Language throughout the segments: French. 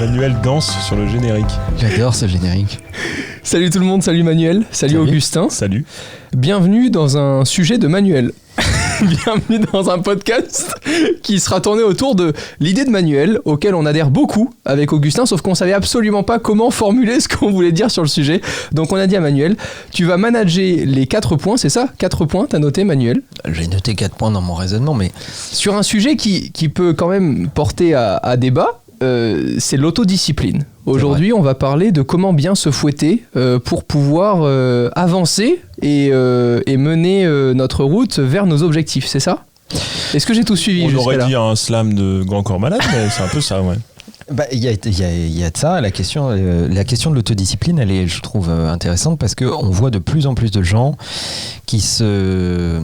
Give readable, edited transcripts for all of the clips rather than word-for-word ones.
Manuel danse sur le générique. J'adore ce générique. Salut tout le monde, salut Manuel, salut Augustin. Salut. Bienvenue dans un sujet de Manuel. Bienvenue dans un podcast qui sera tourné autour de l'idée de Manuel, auquel on adhère beaucoup avec Augustin, sauf qu'on savait absolument pas comment formuler ce qu'on voulait dire sur le sujet. Donc on a dit à Manuel, tu vas manager les 4 points, c'est ça ? 4 points, t'as noté Manuel ? J'ai noté 4 points dans mon raisonnement, mais... Sur un sujet qui peut quand même porter à débat, c'est l'autodiscipline. Aujourd'hui, on va parler de comment bien se fouetter pour pouvoir avancer et mener notre route vers nos objectifs, c'est ça ? Est-ce que j'ai tout suivi jusqu'à là ? On aurait dit un slam de Grand Corps Malade, mais c'est un peu ça, ouais. Il y a de ça, la question de l'autodiscipline, elle est, je trouve, intéressante parce qu'on voit de plus en plus de gens qui se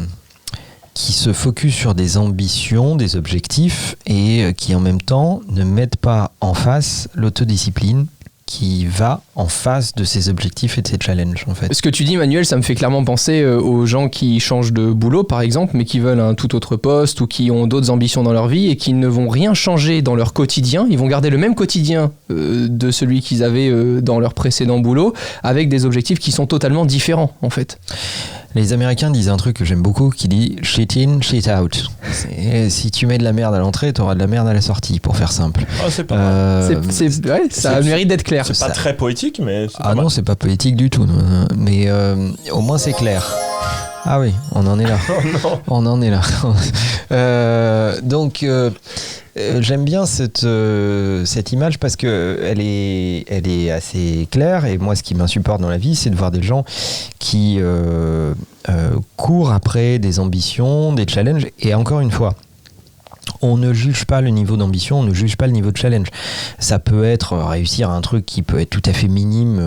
focus sur des ambitions, des objectifs et qui en même temps ne mettent pas en face l'autodiscipline qui va en face de ces objectifs et de ces challenges en fait. Ce que tu dis Manuel, ça me fait clairement penser aux gens qui changent de boulot par exemple, mais qui veulent un tout autre poste ou qui ont d'autres ambitions dans leur vie et qui ne vont rien changer dans leur quotidien. Ils vont garder le même quotidien de celui qu'ils avaient dans leur précédent boulot avec des objectifs qui sont totalement différents en fait. Les Américains disent un truc que j'aime beaucoup qui dit « shit in, shit out ». Si tu mets de la merde à l'entrée, tu auras de la merde à la sortie, pour faire simple. Oh, c'est pas mal. Ouais, ça mérite d'être clair. C'est pas très poétique, mais c'est pas mal. Non, c'est pas poétique du tout. Mais au moins c'est clair. Ah oui, on en est là. Oh non. On en est là. Donc... j'aime bien cette image parce que elle est assez claire et moi ce qui m'insupporte dans la vie c'est de voir des gens qui courent après des ambitions, des challenges et encore une fois on ne juge pas le niveau d'ambition, on ne juge pas le niveau de challenge. Ça peut être réussir un truc qui peut être tout à fait minime,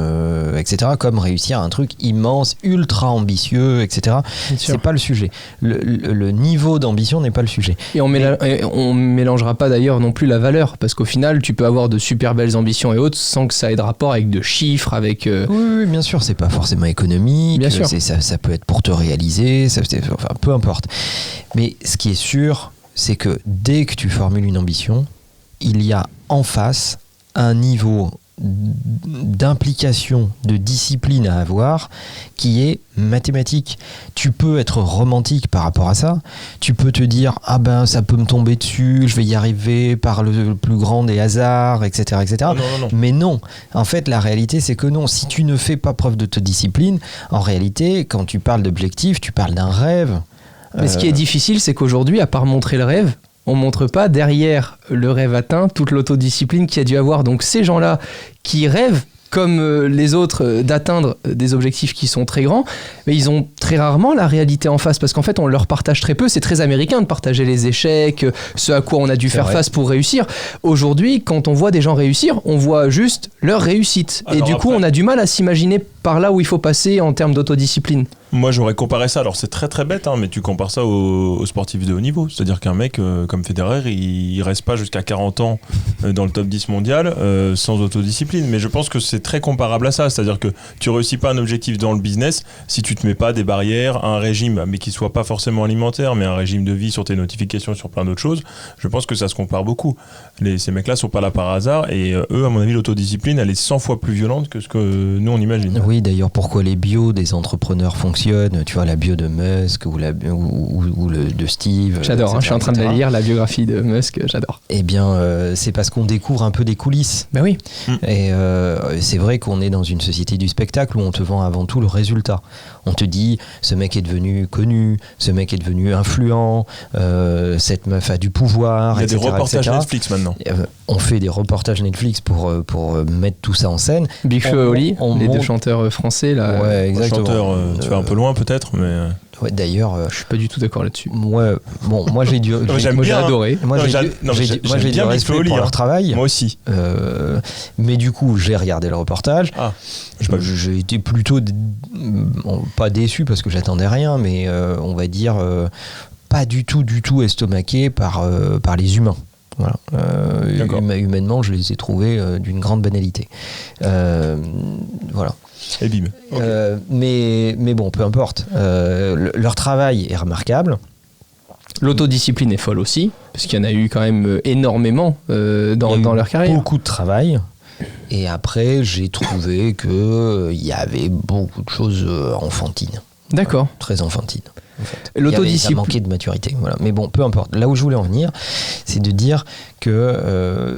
etc. Comme réussir un truc immense, ultra ambitieux, etc. C'est pas le sujet. Le niveau d'ambition n'est pas le sujet. Et on mélangera pas d'ailleurs non plus la valeur, parce qu'au final, tu peux avoir de super belles ambitions et autres sans que ça ait de rapport avec de chiffres, avec... Oui, bien sûr, c'est pas forcément économique. Bien sûr. Ça peut être pour te réaliser, enfin, peu importe. Mais ce qui est sûr... c'est que dès que tu formules une ambition, il y a en face un niveau d'implication, de discipline à avoir qui est mathématique. Tu peux être romantique par rapport à ça, tu peux te dire « Ah ben ça peut me tomber dessus, je vais y arriver par le plus grand des hasards, etc. etc. » Non. Mais non, en fait la réalité c'est que non, si tu ne fais pas preuve d'autodiscipline, en réalité quand tu parles d'objectif, tu parles d'un rêve. Mais ce qui est difficile, c'est qu'aujourd'hui, à part montrer le rêve, on montre pas derrière le rêve atteint toute l'autodiscipline qu'il y a dû avoir. Donc ces gens-là qui rêvent, comme les autres, d'atteindre des objectifs qui sont très grands, mais ils ont très rarement la réalité en face, parce qu'en fait on leur partage très peu. C'est très américain de partager les échecs, ce à quoi on a dû faire face pour réussir. Aujourd'hui, quand on voit des gens réussir, on voit juste leur réussite. Alors et du coup on a du mal à s'imaginer par là où il faut passer en termes d'autodiscipline. Moi j'aurais comparé ça, alors c'est très très bête, mais tu compares ça aux sportifs de haut niveau. C'est-à-dire qu'un mec comme Federer, il reste pas jusqu'à 40 ans dans le top 10 mondial sans autodiscipline. Mais je pense que c'est très comparable à ça. C'est-à-dire que tu réussis pas un objectif dans le business si tu te mets pas des barrières, un régime, mais qui soit pas forcément alimentaire, mais un régime de vie sur tes notifications, sur plein d'autres choses. Je pense que ça se compare beaucoup. Ces mecs-là sont pas là par hasard et eux, à mon avis, l'autodiscipline, elle est 100 fois plus violente que ce que nous on imagine. Oui, d'ailleurs, pourquoi les bios des entrepreneurs fonctionnent, tu vois, la bio de Musk ou de Steve. J'adore, etc., je suis en train de la lire, la biographie de Musk, j'adore. Eh bien, c'est parce qu'on découvre un peu des coulisses. Ben oui. Et c'est vrai qu'on est dans une société du spectacle où on te vend avant tout le résultat. On te dit, ce mec est devenu connu, ce mec est devenu influent, cette meuf a du pouvoir, etc. Il y a des reportages Netflix maintenant. On fait des reportages Netflix pour mettre tout ça en scène. Big Flo et Oli, les deux chanteurs français là. Ouais, exactement. Chanteur, tu vas un peu loin peut-être, mais. Ouais, d'ailleurs, je suis pas du tout d'accord là-dessus. Ouais, bon, moi j'ai j'ai adoré. Moi j'ai du respect pour leur travail. Moi aussi. Mais du coup, j'ai regardé le reportage. J'ai été plutôt pas déçu parce que j'attendais rien, mais on va dire pas du tout estomaqué par les humains. Voilà. Humainement, je les ai trouvés d'une grande banalité. Voilà. Et bim. Okay. Mais bon, peu importe. Leur travail est remarquable. L'autodiscipline est folle aussi, parce qu'il y en a eu quand même énormément dans leur carrière. Beaucoup de travail. Et après, j'ai trouvé qu'il y avait beaucoup de choses enfantines. D'accord. Très enfantines. En fait. L'autodiscipline. Ça manquait de maturité. Voilà. Mais bon, peu importe. Là où je voulais en venir, c'est de dire que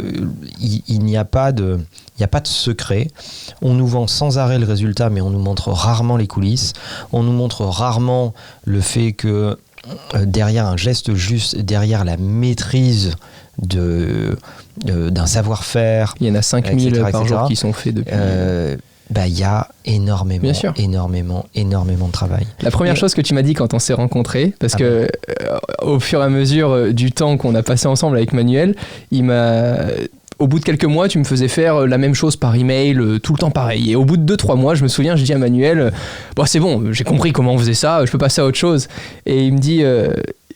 il n'y a pas de secret. On nous vend sans arrêt le résultat, mais on nous montre rarement les coulisses. On nous montre rarement le fait que derrière un geste juste, derrière la maîtrise d'un savoir-faire, il y en a 5000 etc., par jour qui sont faits depuis. Il y a énormément de travail. La première chose que tu m'as dit quand on s'est rencontrés, parce que au fur et à mesure du temps qu'on a passé ensemble avec Manuel, au bout de quelques mois, tu me faisais faire la même chose par email, tout le temps pareil. Et au bout de 2-3 mois, je me souviens, je dis à Manuel, c'est bon, j'ai compris comment on faisait ça, je peux passer à autre chose. Et il me dit,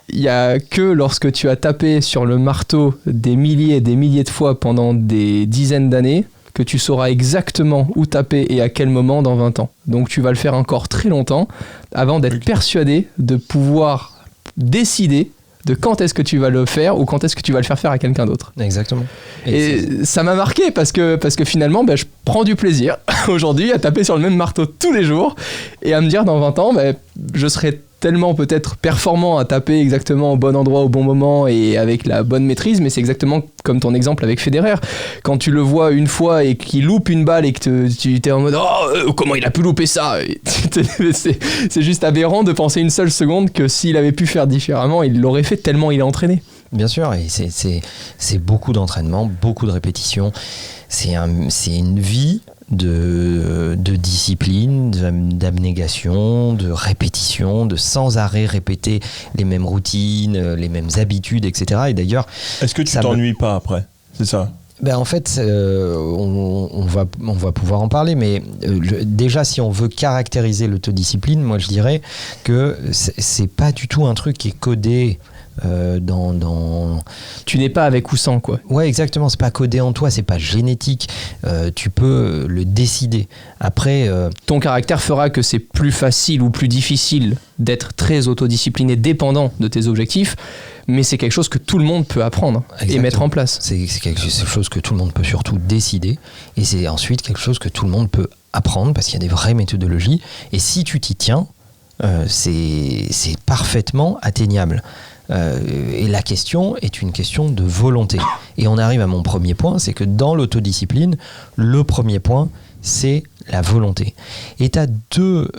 il n'y a que lorsque tu as tapé sur le marteau des milliers et des milliers de fois pendant des dizaines d'années que tu sauras exactement où taper et à quel moment dans 20 ans. Donc tu vas le faire encore très longtemps avant d'être persuadé de pouvoir décider de quand est-ce que tu vas le faire ou quand est-ce que tu vas le faire à quelqu'un d'autre. Exactement. Et ça m'a marqué parce que finalement, je prends du plaisir aujourd'hui à taper sur le même marteau tous les jours et à me dire dans 20 ans, je serai tellement peut-être performant à taper exactement au bon endroit au bon moment et avec la bonne maîtrise, mais c'est exactement comme ton exemple avec Federer. Quand tu le vois une fois et qu'il loupe une balle et que tu es en mode comment il a pu louper ça, c'est juste aberrant de penser une seule seconde que s'il avait pu faire différemment, il l'aurait fait tellement il est entraîné. Bien sûr, et c'est beaucoup d'entraînement, beaucoup de répétitions. C'est une vie de discipline, d'abnégation, de répétition, de sans arrêt répéter les mêmes routines, les mêmes habitudes, etc. Et d'ailleurs, est-ce que tu t'ennuies pas après ? C'est ça ? En fait, on va pouvoir en parler, mais déjà, si on veut caractériser l'autodiscipline, moi je dirais que c'est pas du tout un truc qui est codé. Tu n'es pas avec ou sans, quoi. Ouais, exactement, c'est pas codé en toi, c'est pas génétique, tu peux le décider. Après, ton caractère fera que c'est plus facile ou plus difficile d'être très autodiscipliné, dépendant de tes objectifs, mais c'est quelque chose que tout le monde peut apprendre. Exactement. Et mettre en place. C'est quelque chose que tout le monde peut surtout décider, et c'est ensuite quelque chose que tout le monde peut apprendre, parce qu'il y a des vraies méthodologies, et si tu t'y tiens, c'est parfaitement atteignable. Et la question est une question de volonté. Et on arrive à mon premier point, c'est que dans l'autodiscipline, le premier point, c'est la volonté. Et tu as deux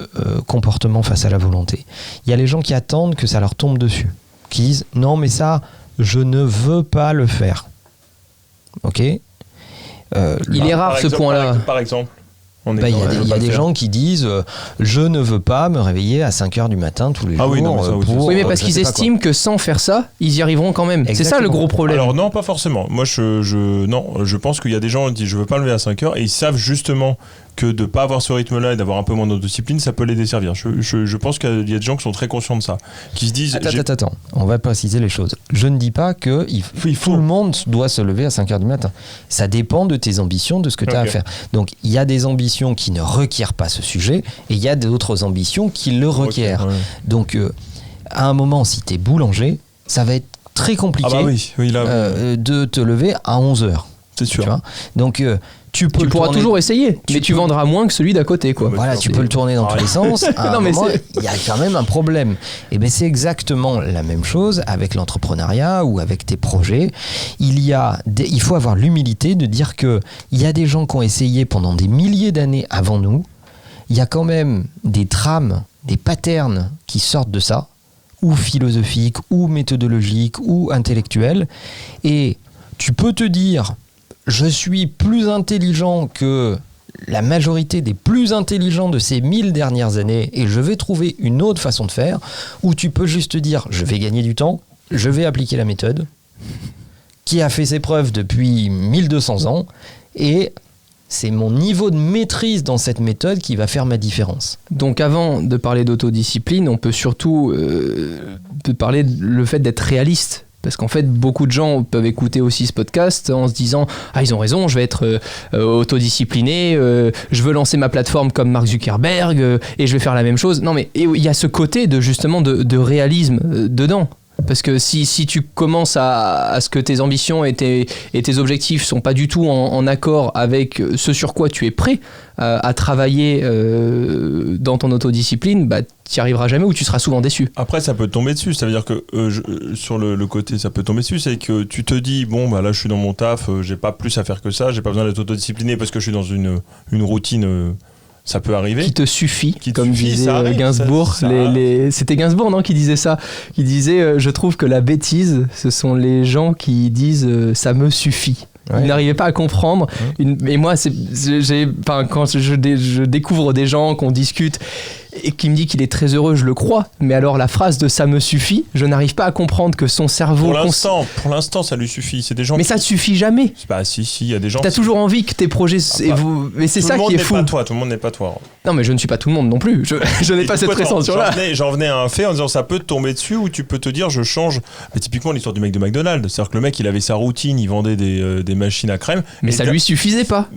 comportements face à la volonté. Il y a les gens qui attendent que ça leur tombe dessus, qui disent « Non, mais ça, je ne veux pas le faire. » Ok ? Il est rare ce point-là. Par exemple il y a des gens qui disent je ne veux pas me réveiller à 5h du matin tous les jours. Oui, non, mais ça, oui, mais parce qu'ils estiment que sans faire ça, ils y arriveront quand même. Exactement. C'est ça le gros problème. Alors non, pas forcément. Moi, je pense qu'il y a des gens qui disent je veux pas me lever à 5h et ils savent justement que de ne pas avoir ce rythme-là et d'avoir un peu moins d'autodiscipline, ça peut les desservir. Je pense qu'il y a des gens qui sont très conscients de ça, qui se disent... Attends, on va préciser les choses. Je ne dis pas que tout le monde doit se lever à 5h du matin. Ça dépend de tes ambitions, de ce que tu as à faire. Donc, il y a des ambitions qui ne requièrent pas ce sujet et il y a d'autres ambitions qui le requièrent. Okay, ouais. Donc, à un moment, si tu es boulanger, ça va être très compliqué de te lever à 11h. C'est sûr. Tu vois. Donc... Tu pourras toujours essayer, mais tu vendras moins que celui d'à côté, quoi. Voilà, tu peux le tourner dans tous les sens. À un moment, il y a quand même un problème. Et bien, c'est exactement la même chose avec l'entrepreneuriat ou avec tes projets. Il faut avoir l'humilité de dire que il y a des gens qui ont essayé pendant des milliers d'années avant nous. Il y a quand même des trames, des patterns qui sortent de ça, ou philosophiques, ou méthodologiques, ou intellectuels. Et tu peux te dire... Je suis plus intelligent que la majorité des plus intelligents de ces 1000 dernières années et je vais trouver une autre façon de faire, ou tu peux juste dire je vais gagner du temps, je vais appliquer la méthode qui a fait ses preuves depuis 1200 ans et c'est mon niveau de maîtrise dans cette méthode qui va faire ma différence. Donc avant de parler d'autodiscipline, on peut surtout parler le fait d'être réaliste. Parce qu'en fait, beaucoup de gens peuvent écouter aussi ce podcast en se disant « Ah, ils ont raison, je vais être autodiscipliné, je veux lancer ma plateforme comme Mark Zuckerberg et je vais faire la même chose. » Non, mais il y a ce côté de justement de réalisme dedans. Parce que si tu commences à ce que tes ambitions et tes objectifs sont pas du tout en accord avec ce sur quoi tu es prêt à travailler dans ton autodiscipline, bah tu n'y arriveras jamais ou tu seras souvent déçu. Après, ça peut te tomber dessus. Ça veut dire que sur le côté, ça peut tomber dessus. C'est que tu te dis, bon, bah là, je suis dans mon taf, j'ai pas plus à faire que ça, j'ai pas besoin d'être autodiscipliné parce que je suis dans une routine. Ça peut arriver. Qui te suffit, Qui te comme suffit, disait ça arrive, Gainsbourg. ça C'était Gainsbourg, non, qui disait ça. Qui disait, je trouve que la bêtise, ce sont les gens qui disent ça me suffit. Ouais. Ils n'arrivaient pas à comprendre. Et moi, quand je découvre des gens, qu'on discute et qui me dit qu'il est très heureux, je le crois. Mais alors la phrase de ça me suffit, je n'arrive pas à comprendre que son cerveau. Pour l'instant, ça lui suffit. C'est des gens. Mais ça ne suffit jamais. Bah si, il y a des gens. T'as toujours envie que tes projets. Mais c'est ça qui est fou. Tout le monde n'est pas toi. Non, mais je ne suis pas tout le monde non plus. Je n'ai pas cette prétention-là. J'en venais à un fait en disant ça peut te tomber dessus ou tu peux te dire je change. Mais typiquement l'histoire du mec de McDonald's, c'est-à-dire que le mec il avait sa routine, il vendait des machines à crème. Mais ça lui suffisait pas.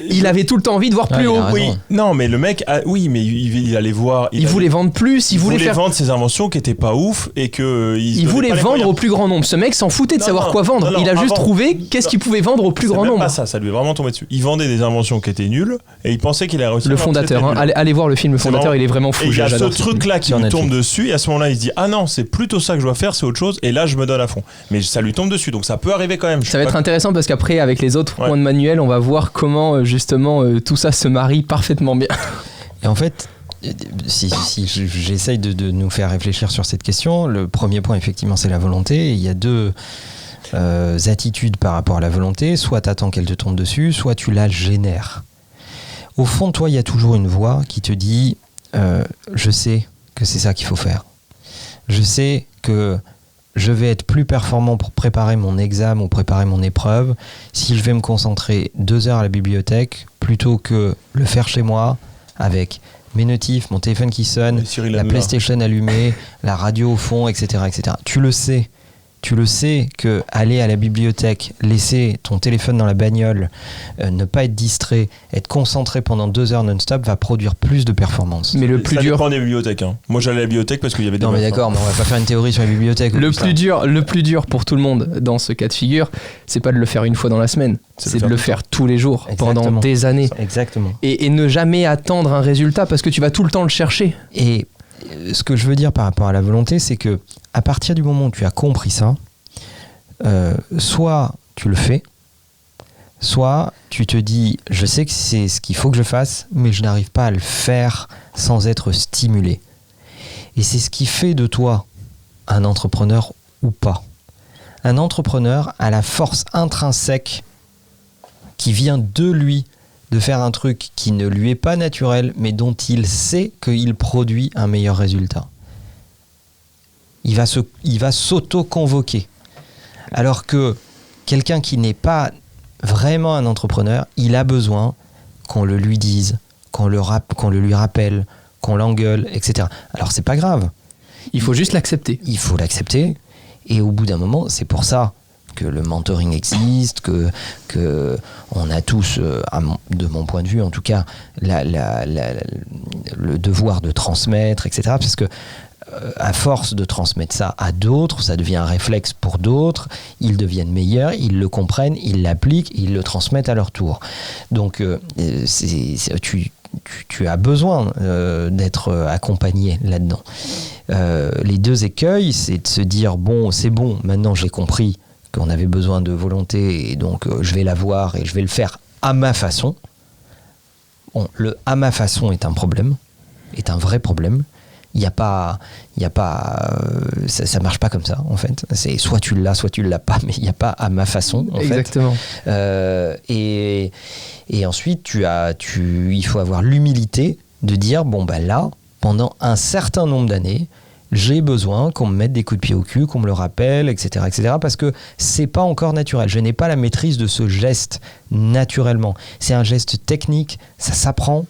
Il avait tout le temps envie de voir plus haut. Oui, non, mais le mec, mais il allait voir. Il voulait vendre plus. Il voulait vendre ses inventions qui étaient pas ouf et que. Il voulait vendre au plus grand nombre. Ce mec s'en foutait de savoir quoi vendre. Il a juste trouvé qu'est-ce qu'il pouvait vendre au plus grand nombre. Pas ça lui est vraiment tombé dessus. Il vendait des inventions qui étaient nulles et il pensait qu'il allait réussir. Le fondateur, allez voir le film Le Fondateur, il est vraiment fou. Et il y a ce truc-là qui lui tombe dessus et à ce moment-là, il se dit ah non, c'est plutôt ça que je dois faire, c'est autre chose. Et là, je me donne à fond. Mais ça lui tombe dessus, donc ça peut arriver quand même. Ça va être intéressant parce qu'après, avec les autres points de manuel, on va voir comment justement tout ça se marie parfaitement bien. Et en fait, si j'essaye de nous faire réfléchir sur cette question, le premier point effectivement c'est la volonté. Et il y a deux attitudes par rapport à la volonté. Soit tu attends qu'elle te tombe dessus, soit tu la génères. Au fond de toi, il y a toujours une voix qui te dit je sais que c'est ça qu'il faut faire. Je sais que je vais être plus performant pour préparer mon examen ou préparer mon épreuve si je vais me concentrer 2 heures à la bibliothèque plutôt que le faire chez moi avec mes notifs, mon téléphone qui sonne, la PlayStation allumée, la radio au fond, etc., etc. Tu le sais que aller à la bibliothèque, laisser ton téléphone dans la bagnole, ne pas être distrait, être concentré pendant 2 heures non-stop va produire plus de performance. Mais le plus ça dur. dépend des bibliothèques. Hein. Moi j'allais à la bibliothèque parce qu'il y avait des. Non mais d'accord, mais on va pas faire une théorie sur les bibliothèques. Le plus dur pour tout le monde dans ce cas de figure, c'est pas de le faire une fois dans la semaine, c'est de le faire tous les jours, pendant des années. Exactement. Et ne jamais attendre un résultat parce que tu vas tout le temps le chercher. Et ce que je veux dire par rapport à la volonté, c'est que à partir du moment où tu as compris ça, soit tu le fais, soit tu te dis je sais que c'est ce qu'il faut que je fasse, mais je n'arrive pas à le faire sans être stimulé. Et c'est ce qui fait de toi un entrepreneur ou pas. Un entrepreneur a la force intrinsèque qui vient de lui de faire un truc qui ne lui est pas naturel, mais dont il sait qu'il produit un meilleur résultat. Il va s'auto-convoquer. Alors que quelqu'un qui n'est pas vraiment un entrepreneur, il a besoin qu'on le lui dise, qu'on le lui rappelle, qu'on l'engueule, etc. Alors c'est pas grave. Il faut juste l'accepter. Il faut l'accepter. Et au bout d'un moment, c'est pour ça que le mentoring existe, que on a tous, de mon point de vue en tout cas, le devoir de transmettre, etc. Parce que à force de transmettre ça à d'autres, ça devient un réflexe pour d'autres, ils deviennent meilleurs, ils le comprennent, ils l'appliquent, ils le transmettent à leur tour. Donc tu as besoin d'être accompagné là-dedans. Les deux écueils, c'est de se dire bon, c'est bon, maintenant j'ai compris qu'on avait besoin de volonté et donc je vais l'avoir et je vais le faire à ma façon. Bon, le à ma façon est un problème, est un vrai problème. Il y a pas, ça marche pas comme ça en fait. C'est soit tu l'as pas, mais il n'y a pas à ma façon. En Exactement. Fait. Et ensuite il faut avoir l'humilité de dire bon bah là, pendant un certain nombre d'années, j'ai besoin qu'on me mette des coups de pied au cul, qu'on me le rappelle, etc., parce que c'est pas encore naturel. Je n'ai pas la maîtrise de ce geste naturellement. C'est un geste technique, ça s'apprend.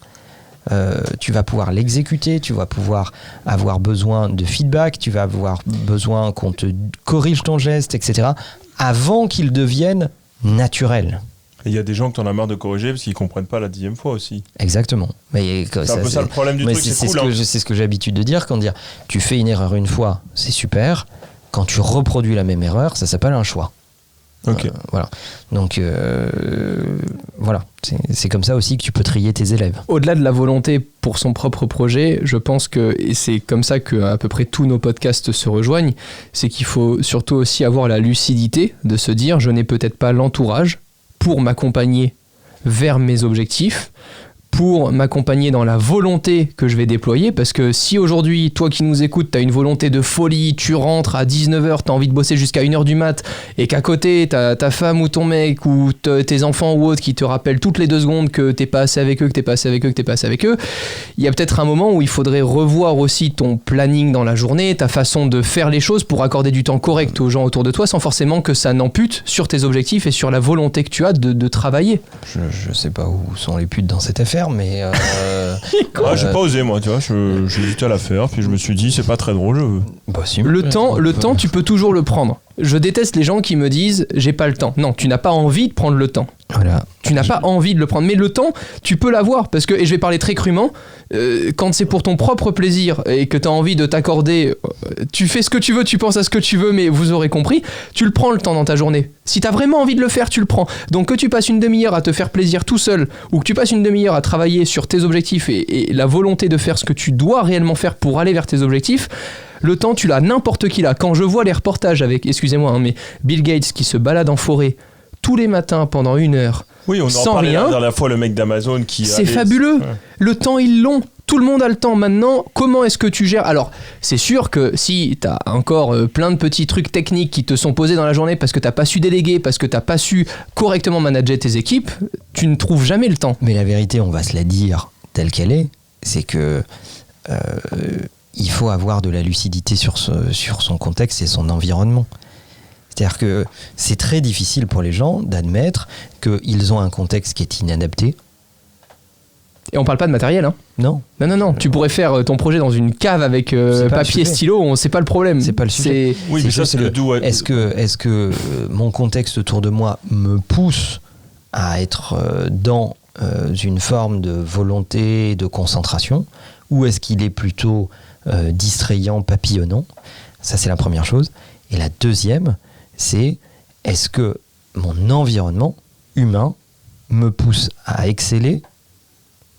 Tu vas pouvoir l'exécuter, tu vas pouvoir avoir besoin de feedback, tu vas avoir besoin qu'on te corrige ton geste, etc., avant qu'il devienne naturel. Et il y a des gens que t'en as marre de corriger parce qu'ils comprennent pas la 10e fois aussi. Exactement. Mais C'est un peu ça le problème du truc, c'est cool. C'est ce que j'ai l'habitude de dire quand tu fais une erreur une fois, c'est super. Quand tu reproduis la même erreur, ça s'appelle un choix. Ok. Voilà. Donc voilà, c'est comme ça aussi que tu peux trier tes élèves. Au-delà de la volonté pour son propre projet, je pense que, et c'est comme ça que à peu près tous nos podcasts se rejoignent, c'est qu'il faut surtout aussi avoir la lucidité de se dire je n'ai peut-être pas l'entourage pour m'accompagner vers mes objectifs, pour m'accompagner dans la volonté que je vais déployer, parce que si aujourd'hui, toi qui nous écoutes, tu as une volonté de folie, tu rentres à 19h, tu as envie de bosser jusqu'à 1h du mat, et qu'à côté, tu as ta femme ou ton mec, ou tes enfants ou autres qui te rappellent toutes les 2 secondes que t'es pas assez avec eux, que t'es pas assez avec eux, que t'es pas assez avec eux, il y a peut-être un moment où il faudrait revoir aussi ton planning dans la journée, ta façon de faire les choses pour accorder du temps correct aux gens autour de toi, sans forcément que ça n'ampute sur tes objectifs et sur la volonté que tu as de travailler. Je sais pas où sont les putes dans cette affaire, mais j'ai pas osé moi, tu vois, j'ai hésité à la faire, puis je me suis dit c'est pas très drôle. Bah, si. Le temps, tu peux toujours le prendre. Je déteste les gens qui me disent j'ai pas le temps. Non, tu n'as pas envie de prendre le temps. Voilà. Tu n'as pas envie de le prendre, mais le temps, tu peux l'avoir parce que, et je vais parler très crûment, quand c'est pour ton propre plaisir et que tu as envie de t'accorder, tu fais ce que tu veux, tu penses à ce que tu veux, mais vous aurez compris, tu le prends le temps dans ta journée. Si tu as vraiment envie de le faire, tu le prends. Donc que tu passes une demi-heure à te faire plaisir tout seul ou que tu passes une demi-heure à travailler sur tes objectifs et la volonté de faire ce que tu dois réellement faire pour aller vers tes objectifs, le temps, tu l'as, n'importe qui l'a. Quand je vois les reportages avec, excusez-moi, hein, mais Bill Gates qui se balade en forêt tous les matins pendant 1 heure, oui, on en sans parlait rien, la dernière fois, le mec d'Amazon qui... C'est fabuleux. Ouais. Le temps, ils l'ont. Tout le monde a le temps maintenant. Comment est-ce que tu gères ? Alors, c'est sûr que si tu as encore plein de petits trucs techniques qui te sont posés dans la journée parce que tu n'as pas su déléguer, parce que tu n'as pas su correctement manager tes équipes, tu ne trouves jamais le temps. Mais la vérité, on va se la dire telle qu'elle est, c'est que il faut avoir de la lucidité sur son contexte et son environnement. C'est-à-dire que c'est très difficile pour les gens d'admettre qu'ils ont un contexte qui est inadapté. Et on parle pas de matériel, hein ? Non. Non. Tu pourrais faire ton projet dans une cave avec papier, stylo, c'est pas le problème. C'est pas le sujet. Oui, mais ça, c'est le doux. Est-ce que mon contexte autour de moi me pousse à être dans une forme de volonté, de concentration, ou est-ce qu'il est plutôt distrayant, papillonnant ? Ça, c'est la première chose. Et la deuxième, c'est est-ce que mon environnement humain me pousse à exceller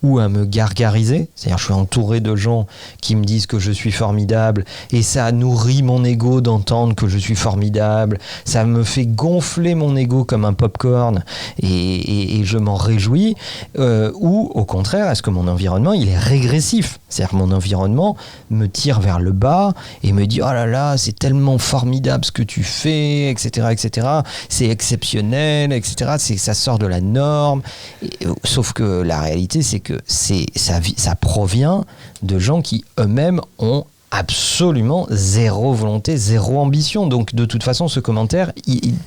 ou à me gargariser, c'est-à-dire je suis entouré de gens qui me disent que je suis formidable et ça nourrit mon ego d'entendre que je suis formidable, ça me fait gonfler mon ego comme un popcorn et je m'en réjouis, ou au contraire, est-ce que mon environnement il est régressif, c'est-à-dire que mon environnement me tire vers le bas et me dit oh là là c'est tellement formidable ce que tu fais, etc., c'est exceptionnel, etc., ça sort de la norme, sauf que la réalité c'est que ça provient de gens qui eux-mêmes ont absolument zéro volonté, zéro ambition. Donc de toute façon, ce commentaire,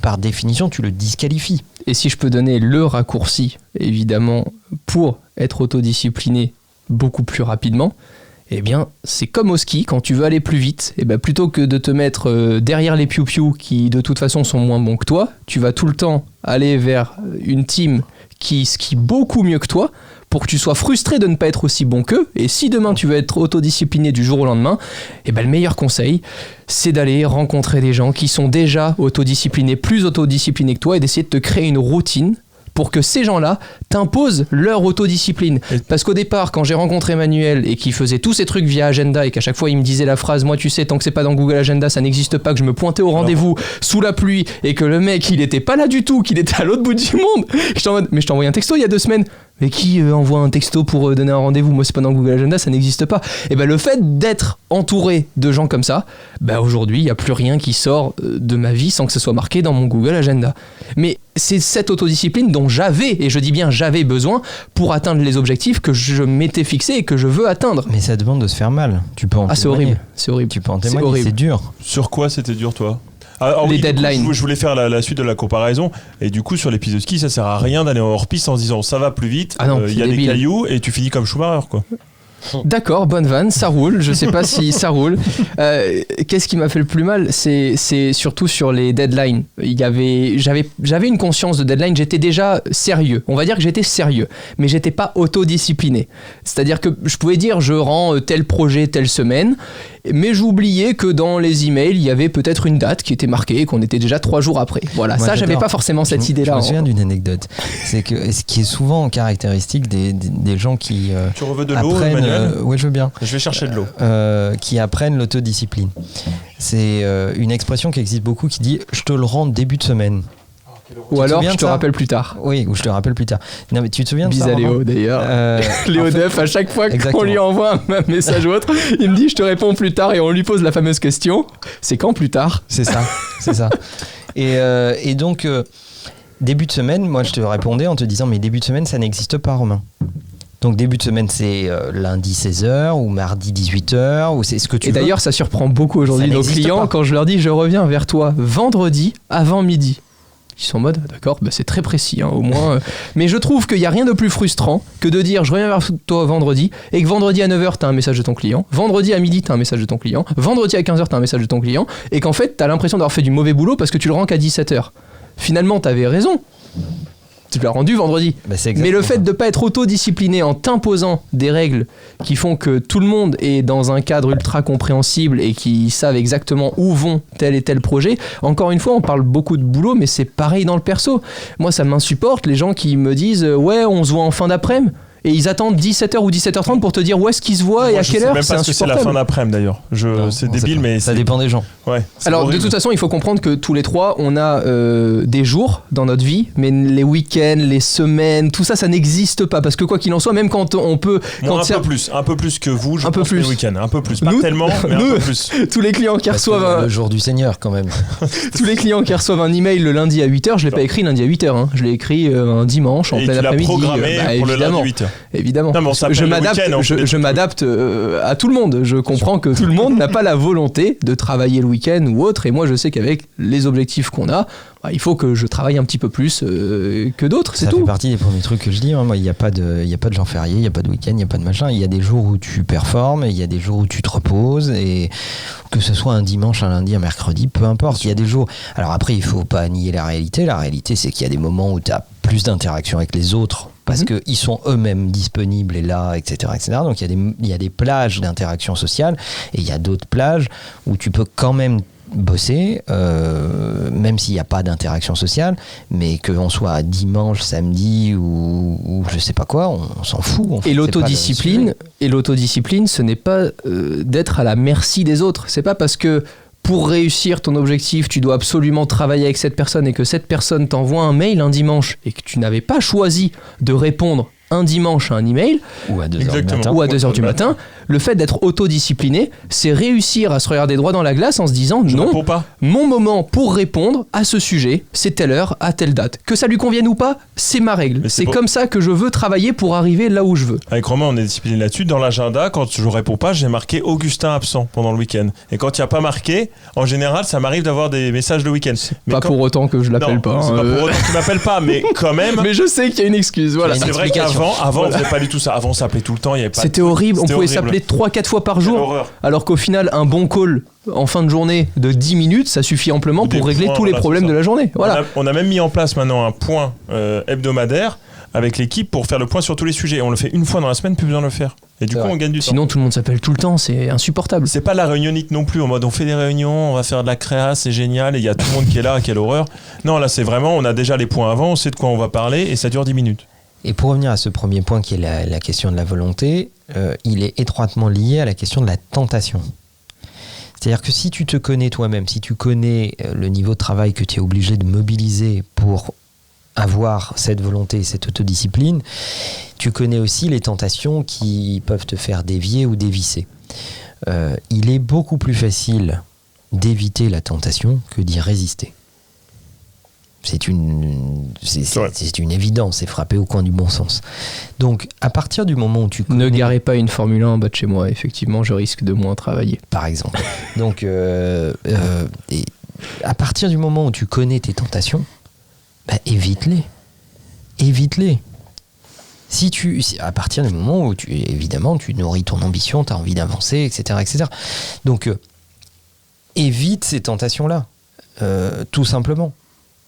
par définition, tu le disqualifies. Et si je peux donner le raccourci, évidemment, pour être autodiscipliné beaucoup plus rapidement, eh bien, c'est comme au ski, quand tu veux aller plus vite, eh bien, plutôt que de te mettre derrière les piou-piou qui de toute façon sont moins bons que toi, tu vas tout le temps aller vers une team qui skie beaucoup mieux que toi, pour que tu sois frustré de ne pas être aussi bon qu'eux. Et si demain tu veux être autodiscipliné du jour au lendemain, eh ben le meilleur conseil, c'est d'aller rencontrer des gens qui sont déjà autodisciplinés, plus autodisciplinés que toi, et d'essayer de te créer une routine pour que ces gens-là t'imposent leur autodiscipline. Parce qu'au départ, quand j'ai rencontré Manuel et qu'il faisait tous ces trucs via Agenda et qu'à chaque fois il me disait la phrase « Moi tu sais, tant que c'est pas dans Google Agenda, ça n'existe pas », que je me pointais au rendez-vous sous la pluie et que le mec, il était pas là du tout, qu'il était à l'autre bout du monde. J'étais en mode « Mais je t'ai envoyé un texto il y a 2 semaines ». Mais qui envoie un texto pour donner un rendez-vous ? Moi, c'est pas dans Google Agenda, ça n'existe pas. Et ben le fait d'être entouré de gens comme ça, ben aujourd'hui, il n'y a plus rien qui sort de ma vie sans que ce soit marqué dans mon Google Agenda. Mais c'est cette autodiscipline dont j'avais, et je dis bien j'avais besoin, pour atteindre les objectifs que je m'étais fixés et que je veux atteindre. Mais ça demande de se faire mal. Tu peux en témoigner. C'est horrible. Tu peux en témoigner, c'est dur. Sur quoi c'était dur, toi ? Les deadlines. Coup, je voulais faire la suite de la comparaison. Et du coup, sur les pistes de ski, ça sert à rien d'aller en hors-piste en se disant ça va plus vite. Ah non, il y a des cailloux et tu finis comme Schumacher, quoi. D'accord, bonne vanne, ça roule. Je sais pas si ça roule. Qu'est-ce qui m'a fait le plus mal, c'est surtout sur les deadlines. J'avais une conscience de deadline. J'étais déjà sérieux. On va dire que j'étais sérieux, mais j'étais pas autodiscipliné. C'est-à-dire que je pouvais dire je rends tel projet telle semaine, mais j'oubliais que dans les emails il y avait peut-être une date qui était marquée et qu'on était déjà 3 jours après. Voilà, moi, ça j'avais pas forcément cette idée-là. Je me souviens d'une anecdote. C'est que ce qui est souvent caractéristique des gens qui tu veux de l'eau, Emmanuel ? Oui, je veux bien. Je vais chercher de l'eau. Qui apprennent l'autodiscipline. C'est une expression qui existe beaucoup qui dit « je te le rends début de semaine ». Ou alors je te rappelle plus tard. Oui, ou je te rappelle plus tard. Non, mais tu te souviens de ça? Bis à Léo d'ailleurs. Léo Def, à chaque fois qu'on lui envoie un message ou autre, il me dit je te réponds plus tard et on lui pose la fameuse question. C'est quand plus tard? C'est ça, c'est ça. Et donc, début de semaine, moi je te répondais en te disant mais début de semaine ça n'existe pas, Romain. Donc début de semaine c'est lundi 16h ou mardi 18h ou c'est ce que tu veux. Et d'ailleurs ça surprend beaucoup aujourd'hui nos clients quand je leur dis je reviens vers toi vendredi avant midi. Ils sont en mode, d'accord, bah c'est très précis, au moins. Mais je trouve qu'il n'y a rien de plus frustrant que de dire je reviens vers toi vendredi et que vendredi à 9h t'as un message de ton client, vendredi à midi t'as un message de ton client, vendredi à 15h t'as un message de ton client et qu'en fait t'as l'impression d'avoir fait du mauvais boulot parce que tu le rends qu'à 17h. Finalement t'avais raison. Tu l'as rendu vendredi. Mais le fait de ne pas être autodiscipliné en t'imposant des règles qui font que tout le monde est dans un cadre ultra compréhensible et qui savent exactement où vont tel et tel projet, encore une fois, on parle beaucoup de boulot, mais c'est pareil dans le perso. Moi, ça m'insupporte, les gens qui me disent « Ouais, on se voit en fin d'après-midi ». Et ils attendent 17h ou 17h30 pour te dire où est-ce qu'ils se voient et à quelle heure. Je sais même pas ce que c'est la fin d'après-midi d'ailleurs. C'est débile, mais ça dépend des gens. Ouais, alors horrible. De toute façon, il faut comprendre que tous les trois, on a des jours dans notre vie, mais les week-ends, les semaines, tout ça, ça n'existe pas. Parce que quoi qu'il en soit, même quand on peut... Moi, un peu plus que vous, je pense les week-ends. Un peu plus, pas tellement, mais un peu plus. Tous les clients qui reçoivent... Le jour du Seigneur quand même. Tous les clients qui reçoivent un email le lundi à 8h, je l'ai pas écrit lundi à 8h. Hein. Je l'ai écrit un dimanche, en plein après-midi. Et tu l'as programmé pour le lundi à 8h. Évidemment. Non, je m'adapte à tout le monde. Je comprends que tout le monde n'a pas la volonté de travailler le week-end ou autre. Et moi, je sais qu'avec les objectifs qu'on a, il faut que je travaille un petit peu plus que d'autres. C'est tout. Ça fait partie des premiers trucs que je dis. Moi, il n'y a pas de jours fériés, il n'y a pas de week-end, il n'y a pas de machin. Il y a des jours où tu performes, il y a des jours où tu te reposes. Et que ce soit un dimanche, un lundi, un mercredi, peu importe. Il y a des jours. Alors après, il ne faut pas nier la réalité. La réalité, c'est qu'il y a des moments où tu as plus d'interaction avec les autres parce qu'ils sont eux-mêmes disponibles et là, etc. Donc il y a des plages d'interaction sociale et il y a d'autres plages où tu peux quand même bosser, même s'il n'y a pas d'interaction sociale, mais qu'on soit dimanche, samedi ou je sais pas quoi, on s'en fout. Et l'autodiscipline, ce n'est pas d'être à la merci des autres. C'est pas parce que pour réussir ton objectif, tu dois absolument travailler avec cette personne et que cette personne t'envoie un mail un dimanche et que tu n'avais pas choisi de répondre un dimanche à un email ou à 2h du matin, le fait d'être autodiscipliné, c'est réussir à se regarder droit dans la glace en se disant non, mon moment pour répondre à ce sujet, c'est telle heure, à telle date. Que ça lui convienne ou pas, c'est ma règle. C'est comme ça que je veux travailler pour arriver là où je veux. Avec Romain, on est discipliné là-dessus. Dans l'agenda, quand je réponds pas, j'ai marqué Augustin absent pendant le week-end. Et quand il n'y a pas marqué, en général, ça m'arrive d'avoir des messages le week-end. Pour autant que je l'appelle pas. C'est pas pour autant que tu m'appelles pas, mais quand même. Mais je sais qu'il y a une excuse. Voilà. C'est vrai qu'avant, on faisait pas du tout ça. Avant, on s'appelait tout le temps. C'était horrible. On pouvait s'appeler 3-4 fois par jour. Alors qu'au final, un bon call en fin de journée de 10 minutes, ça suffit amplement pour régler tous les problèmes de la journée. Voilà. On a même mis en place maintenant un point hebdomadaire avec l'équipe pour faire le point sur tous les sujets. On le fait une fois dans la semaine, plus besoin de le faire. Et du coup, on gagne du temps. Sinon, tout le monde s'appelle tout le temps, c'est insupportable. C'est pas la réunionnite non plus, en mode on fait des réunions, on va faire de la créa, c'est génial, et il y a tout le monde qui est là, quelle horreur. Non, là, c'est vraiment, on a déjà les points avant, on sait de quoi on va parler, et ça dure 10 minutes. Et pour revenir à ce premier point qui est la question de la volonté, il est étroitement lié à la question de la tentation. C'est-à-dire que si tu te connais toi-même, si tu connais le niveau de travail que tu es obligé de mobiliser pour avoir cette volonté, cette autodiscipline, tu connais aussi les tentations qui peuvent te faire dévier ou dévisser. Il est beaucoup plus facile d'éviter la tentation que d'y résister. C'est une évidence, c'est frappé au coin du bon sens. Donc, à partir du moment où tu connais... Ne garez pas une Formule 1 en bas de chez moi, effectivement, je risque de moins travailler. Par exemple. Donc, à partir du moment où tu connais tes tentations, évite-les. Évite-les. à partir du moment où évidemment tu nourris ton ambition, tu as envie d'avancer, etc., etc. Donc évite ces tentations-là, tout simplement,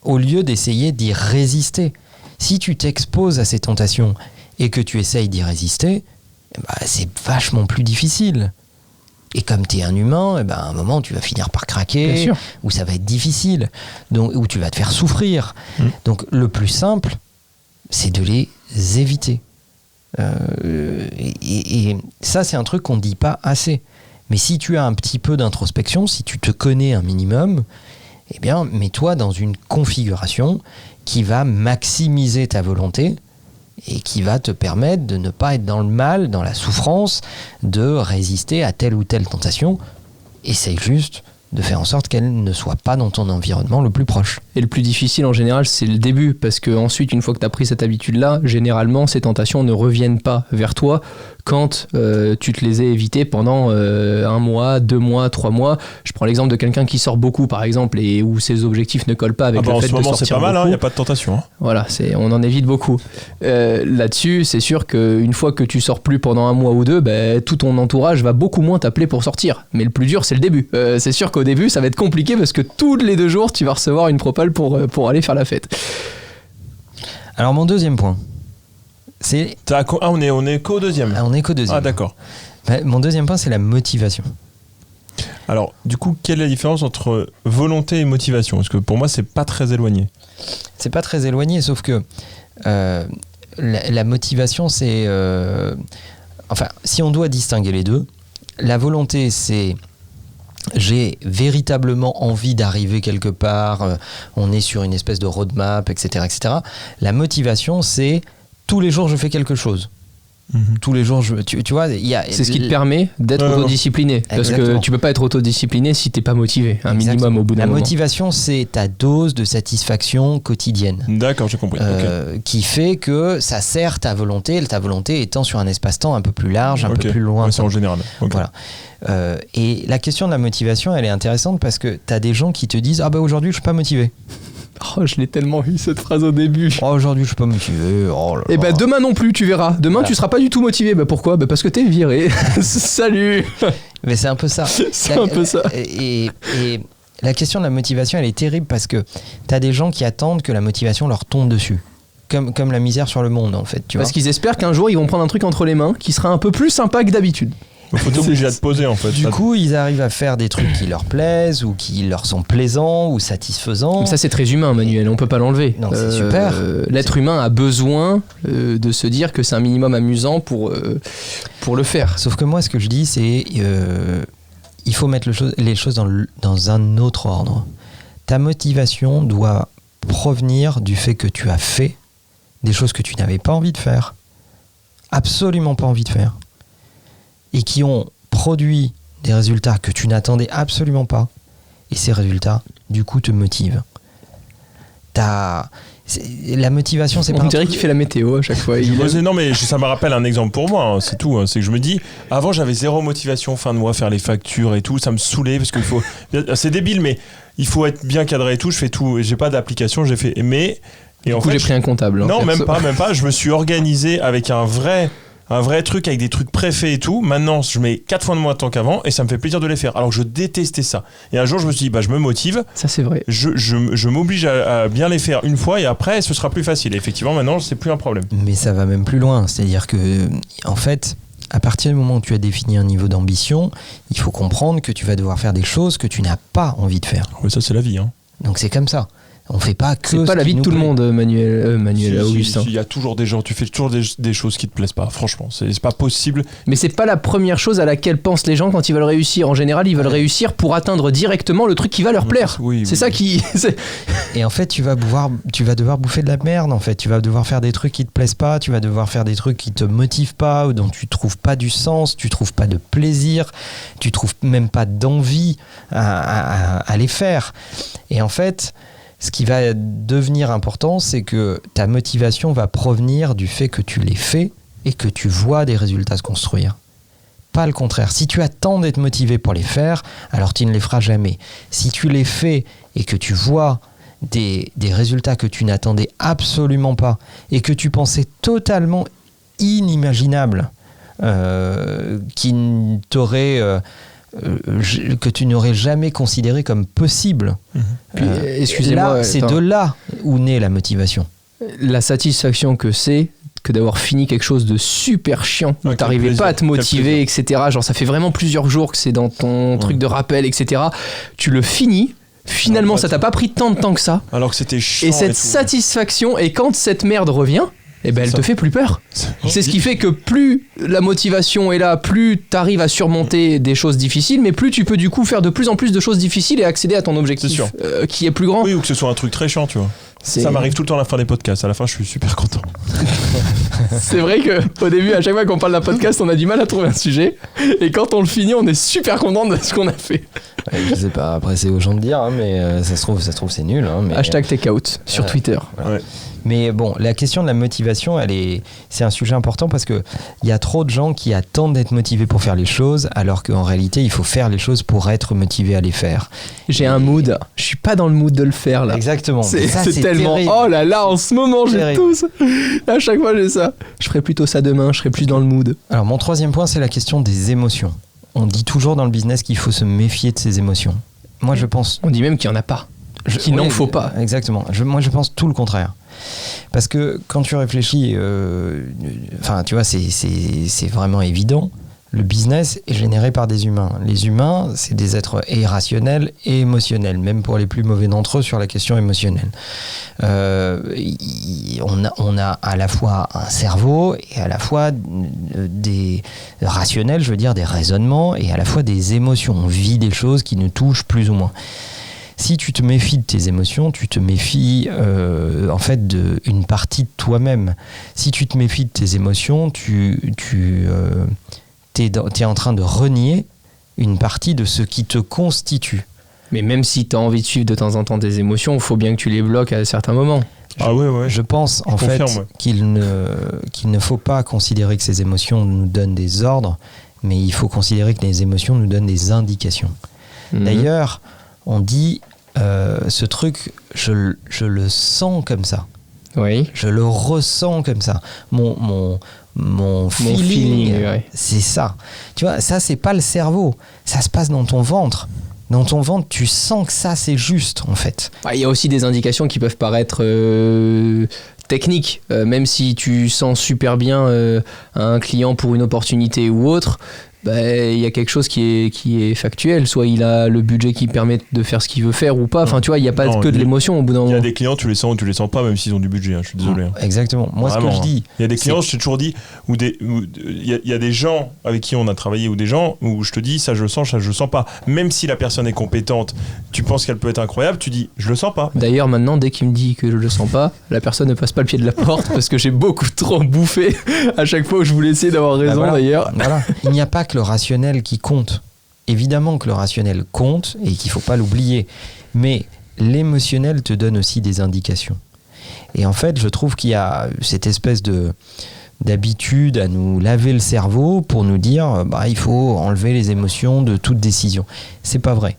au lieu d'essayer d'y résister. Si tu t'exposes à ces tentations et que tu essayes d'y résister, c'est vachement plus difficile. Et comme tu es un humain, à un moment, tu vas finir par craquer, ou ça va être difficile, donc, ou tu vas te faire souffrir. Donc, le plus simple, c'est de les éviter. Et ça, c'est un truc qu'on ne dit pas assez. Mais si tu as un petit peu d'introspection, si tu te connais un minimum, eh bien, mets-toi dans une configuration qui va maximiser ta volonté et qui va te permettre de ne pas être dans le mal, dans la souffrance, de résister à telle ou telle tentation. Essaye juste de faire en sorte qu'elle ne soit pas dans ton environnement le plus proche. Et le plus difficile en général, c'est le début, parce que ensuite, une fois que tu as pris cette habitude-là, généralement, ces tentations ne reviennent pas vers toi quand tu te les as évitées pendant 1 mois, 2 mois, 3 mois. Je prends l'exemple de quelqu'un qui sort beaucoup, par exemple, et où ses objectifs ne collent pas avec le fait de sortir beaucoup. En ce moment, c'est pas mal, il n'y a pas de tentation. Voilà, on en évite beaucoup. Là-dessus, c'est sûr qu'une fois que tu sors plus pendant 1 mois ou 2, tout ton entourage va beaucoup moins t'appeler pour sortir. Mais le plus dur, c'est le début. C'est sûr qu'au début, ça va être compliqué parce que tous les 2 jours, tu vas recevoir une propale pour aller faire la fête. Alors, mon deuxième point, c'est... on est qu'au deuxième. On est qu'au deuxième. Ah, d'accord. Mon deuxième point, c'est la motivation. Alors, du coup, quelle est la différence entre volonté et motivation ? Parce que pour moi, c'est pas très éloigné. C'est pas très éloigné, sauf que la motivation, c'est... Enfin, si on doit distinguer les deux, la volonté, c'est... J'ai véritablement envie d'arriver quelque part, on est sur une espèce de roadmap, etc., etc. La motivation, c'est tous les jours je fais quelque chose. Tous les jours, tu vois, c'est ce qui te permet d'être autodiscipliné. Parce que tu peux pas être autodiscipliné si t'es pas motivé, un minimum au bout d'un moment. La motivation, c'est ta dose de satisfaction quotidienne. D'accord, j'ai compris. Qui fait que ça sert ta volonté étant sur un espace-temps un peu plus large, un peu plus loin. C'est en général. Voilà. Et la question de la motivation, elle est intéressante parce que t'as des gens qui te disent « Ah bah aujourd'hui, je suis pas motivé ». Oh, je l'ai tellement vu cette phrase au début. Oh, aujourd'hui, je suis pas motivé. Oh là là. Et demain non plus, tu verras. Demain, tu seras pas du tout motivé. Pourquoi ? Parce que t'es viré. Salut. Mais c'est un peu ça. C'est un peu ça. Et la question de la motivation, elle est terrible parce que t'as des gens qui attendent que la motivation leur tombe dessus. Comme la misère sur le monde, en fait. Parce qu'ils espèrent qu'un jour, ils vont prendre un truc entre les mains qui sera un peu plus sympa que d'habitude. Faut t'obliger à te poser en fait. Du coup, ils arrivent à faire des trucs qui leur plaisent ou qui leur sont plaisants ou satisfaisants. Mais ça, c'est très humain, Manuel. On peut pas l'enlever. Non, c'est super. L'être humain a besoin de se dire que c'est un minimum amusant pour le faire. Sauf que moi, ce que je dis, c'est il faut mettre les choses dans un autre ordre. Ta motivation doit provenir du fait que tu as fait des choses que tu n'avais pas envie de faire, absolument pas envie de faire, et qui ont produit des résultats que tu n'attendais absolument pas. Et ces résultats, du coup, te motivent. La motivation, c'est pas... On dirait qu'il fait la météo à chaque fois. Non, mais ça me rappelle un exemple pour moi, c'est tout. C'est que je me dis, avant, j'avais zéro motivation fin de mois, faire les factures et tout. Ça me saoulait parce qu'il faut... C'est débile, mais il faut être bien cadré et tout. Je fais tout. J'ai pas d'application, j'ai fait... Mais... Et du coup, j'ai pris un comptable. Non, même pas. Je me suis organisé avec un vrai truc avec des trucs préfaits et tout. Maintenant, je mets 4 fois de moins de temps qu'avant et ça me fait plaisir de les faire. Alors que je détestais ça. Et un jour, je me suis dit, je me motive. Ça, c'est vrai. Je m'oblige à bien les faire une fois et après, ce sera plus facile. Et effectivement, maintenant, c'est plus un problème. Mais ça va même plus loin. C'est-à-dire que, en fait, à partir du moment où tu as défini un niveau d'ambition, il faut comprendre que tu vas devoir faire des choses que tu n'as pas envie de faire. Ouais, ça, c'est la vie. Donc, c'est comme ça. On fait pas que. C'est pas la vie de tout le monde, Manuel Augustin. Il y a toujours des gens, tu fais toujours des choses qui te plaisent pas, franchement, c'est pas possible. Mais c'est pas la première chose à laquelle pensent les gens quand ils veulent réussir. En général, ils veulent réussir pour atteindre directement le truc qui va leur plaire. C'est ça qui. Et en fait, tu vas devoir bouffer de la merde. En fait, tu vas devoir faire des trucs qui te plaisent pas, tu vas devoir faire des trucs qui te motivent pas, ou dont tu trouves pas du sens, tu trouves pas de plaisir, tu trouves même pas d'envie à les faire. Et en fait, ce qui va devenir important, c'est que ta motivation va provenir du fait que tu les fais et que tu vois des résultats se construire. Pas le contraire. Si tu attends d'être motivé pour les faire, alors tu ne les feras jamais. Si tu les fais et que tu vois des résultats que tu n'attendais absolument pas et que tu pensais totalement inimaginables que tu n'aurais jamais considéré comme possible. Puis, excusez-moi, là, c'est de là où naît la motivation. La satisfaction que c'est que d'avoir fini quelque chose de super chiant, où t'arrivais pas à te motiver, etc. Genre ça fait vraiment plusieurs jours que c'est dans ton truc de rappel, etc. Tu le finis. Finalement, ça t'a pas pris tant de temps que ça. Alors que c'était chiant. Et cette satisfaction, et quand cette merde revient, eh ben, elle te fait plus peur. C'est ce qui fait que plus la motivation est là, plus t'arrives à surmonter des choses difficiles, mais plus tu peux du coup faire de plus en plus de choses difficiles et accéder à ton objectif qui est plus grand. Oui, ou que ce soit un truc très chiant, tu vois. Ça m'arrive tout le temps à la fin des podcasts. À la fin, je suis super content. C'est vrai qu'au début, à chaque fois qu'on parle d'un podcast, on a du mal à trouver un sujet. Et quand on le finit, on est super content de ce qu'on a fait. Ouais, je sais pas, après c'est aux gens de dire, hein, mais ça se trouve c'est nul. Hein, mais... Hashtag takeout sur Twitter. Voilà. Ouais. Mais bon, la question de la motivation, c'est un sujet important parce qu'il y a trop de gens qui attendent d'être motivés pour faire les choses, alors qu'en réalité, il faut faire les choses pour être motivé à les faire. J'ai un mood, je suis pas dans le mood de le faire là. Exactement. C'est tellement... Terrible. Oh là là, en ce moment, j'ai tout ça. À chaque fois, j'ai ça. Je ferai plutôt ça demain, je serai plus dans le mood. Alors, mon troisième point, c'est la question des émotions. On dit toujours dans le business qu'il faut se méfier de ses émotions. Moi, je pense... On dit même qu'il n'y en a pas. Qu'il n'en faut pas. Exactement. Moi, je pense tout le contraire. Parce que quand tu réfléchis, tu vois, c'est vraiment évident. Le business est généré par des humains. Les humains, c'est des êtres irrationnels et émotionnels, même pour les plus mauvais d'entre eux sur la question émotionnelle. On a à la fois un cerveau et à la fois des rationnels, je veux dire des raisonnements, et à la fois des émotions. On vit des choses qui nous touchent plus ou moins. Si tu te méfies de tes émotions, tu te méfies en fait d'une partie de toi-même. Si tu te méfies de tes émotions, t'es en train de renier une partie de ce qui te constitue. Mais même si tu as envie de suivre de temps en temps tes émotions, il faut bien que tu les bloques à certains moments. Je pense en fait qu'il ne faut pas considérer que ces émotions nous donnent des ordres, mais il faut considérer que les émotions nous donnent des indications. D'ailleurs, on dit ce truc, je le sens comme ça. Oui. Je le ressens comme ça. Mon feeling, c'est ça. Tu vois, ça, c'est pas le cerveau. Ça se passe dans ton ventre. Dans ton ventre, tu sens que ça, c'est juste, en fait. Il y a aussi des indications qui peuvent paraître techniques. Même si tu sens super bien un client pour une opportunité ou autre, il y a quelque chose qui est factuel. Soit il a le budget qui permet de faire ce qu'il veut faire ou pas. Enfin, tu vois, il n'y a pas que de l'émotion au bout d'un moment. Il y a des clients, tu les sens ou tu les sens pas, même s'ils ont du budget. Je suis désolé. Exactement. Moi, vraiment, ce que je dis... Il y a des clients, je t'ai toujours dit, il y a des gens avec qui on a travaillé ou des gens où je te dis, ça je le sens, ça je le sens pas. Même si la personne est compétente, tu penses qu'elle peut être incroyable, tu dis, je le sens pas. D'ailleurs, maintenant, dès qu'il me dit que je le sens pas, la personne ne passe pas le pied de la porte parce que j'ai beaucoup trop bouffé à chaque fois où je voulais essayer d'avoir raison, d'ailleurs. Voilà. Il n'y a pas que le rationnel qui compte. Évidemment que le rationnel compte et qu'il ne faut pas l'oublier. Mais l'émotionnel te donne aussi des indications. Et en fait, je trouve qu'il y a cette espèce d'habitude à nous laver le cerveau pour nous dire il faut enlever les émotions de toute décision. C'est pas vrai.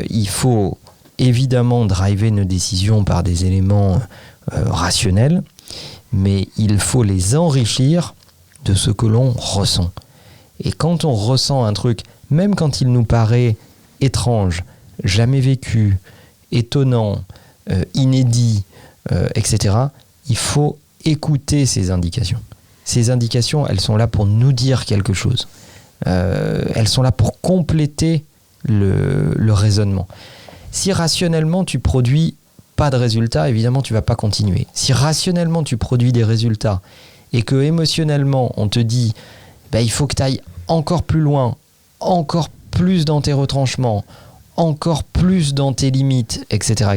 Il faut évidemment driver nos décisions par des éléments rationnels, mais il faut les enrichir de ce que l'on ressent. Et quand on ressent un truc, même quand il nous paraît étrange, jamais vécu, étonnant, inédit, etc., il faut écouter ces indications. Ces indications, elles sont là pour nous dire quelque chose. Elles sont là pour compléter le raisonnement. Si rationnellement tu produis pas de résultats, évidemment tu vas pas continuer. Si rationnellement tu produis des résultats et que émotionnellement on te dit il faut que tu ailles encore plus loin, encore plus dans tes retranchements, encore plus dans tes limites, etc.,